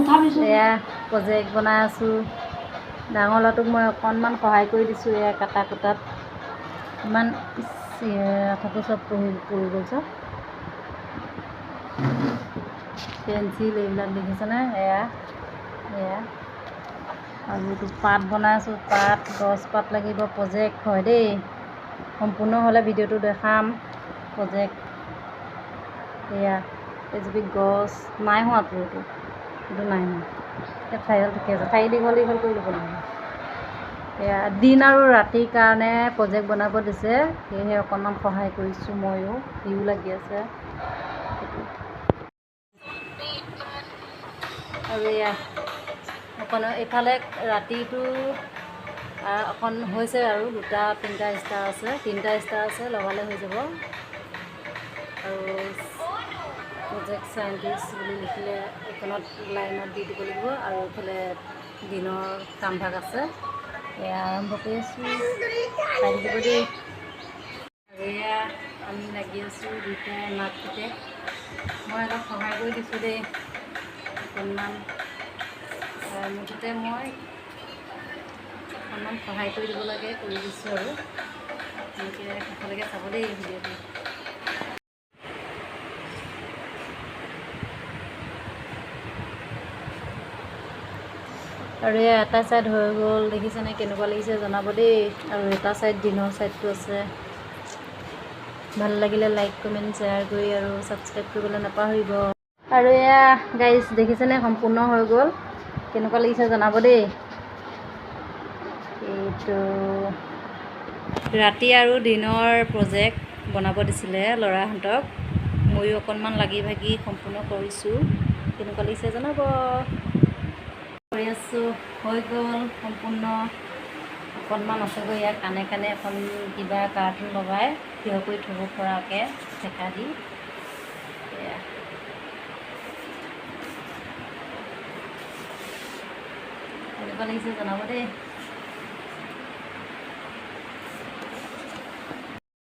এয়া প্ৰজেক্ট বনাই আছোঁ। ডাঙৰ ল'ৰাটোক মই অকণমান সহায় কৰি দিছোঁ এয়া কাটা কুটাত। ইমান কাপোৰ চব পৰি গ'ল চব। পেঞ্চিল এইবিলাক দেখিছেনে? এয়া আৰু এইটো পাত বনাই আছোঁ। পাত গছপাত লাগিব। প্ৰজেক্ট হয় দেই, সম্পূৰ্ণ হ'লে ভিডিঅ'টো দেখাম। প্ৰজেক্ট এয়া এজুপি গছ নাই হোৱাটো, এইটো নাই হোৱা। এতিয়া ঠাইডাল ঠিকে আছে। ঠাই দীঘল দীঘল কৰি ল'ব লাগিব। এয়া দিন আৰু ৰাতিৰ কাৰণে প্ৰজেক্ট বনাব দিছে, সেয়েহে অকণমান সহায় কৰিছোঁ ময়ো। সিও লাগি আছে। আৰু এয়া অকণ এইফালে ৰাতিটো অকণ হৈছে আৰু 2-3টা ষ্টাৰ আছে, 3টা ষ্টাৰ আছে, লগালে হৈ যাব। আৰু প্ৰজেক্ট সাইণ্টিষ্ট বুলি লিখিলে এইখনত লাইনত দি দিব লাগিব। আৰু এইফালে দিনৰ কামভাগ আছে। এয়া আৰম্ভ কৰিছোঁ, চাই থাকিব দেই। আৰু এয়া আমি লাগি আছোঁ দুইটাই নাক পিতে। মই অলপ সহায় কৰি দিছোঁ দেই অকণমান। মুঠতে মই অকণমান সহায় কৰি দিব লাগে, কৰি দিছোঁ আৰু এনেকৈ শেষলৈকে চাব দেই ভিডিঅ'টো। আৰু এয়া এটা ছাইড হৈ গ'ল, দেখিছেনে কেনেকুৱা লাগিছে জনাব দেই। আৰু এটা ছাইড দিনৰ ছাইডটো আছে। ভাল লাগিলে লাইক কমেণ্ট শ্বেয়াৰ কৰি আৰু ছাবস্ক্ৰাইব কৰিবলৈ নাপাহৰিব। আৰু এয়া গাইজ দেখিছেনে সম্পূৰ্ণ হৈ গ'ল, কেনেকুৱা লাগিছে জনাব দেই। এইটো ৰাতি আৰু দিনৰ প্ৰজেক্ট বনাব দিছিলে ল'ৰাহঁতক। ময়ো অকণমান লাগি ভাগি সম্পূৰ্ণ কৰিছোঁ, কেনেকুৱা লাগিছে জনাব। কৰি আছোঁ, হৈ গ'ল সম্পূৰ্ণ। অকণমান আছেগৈ ইয়াত কাণে কাণে এখন কিবা কাৰ্টুন লগাই থিয় কৰি থ'ব পৰাকৈ ঠেকা দি। এয়া কেনেকুৱা লাগিছে জনাব দেই।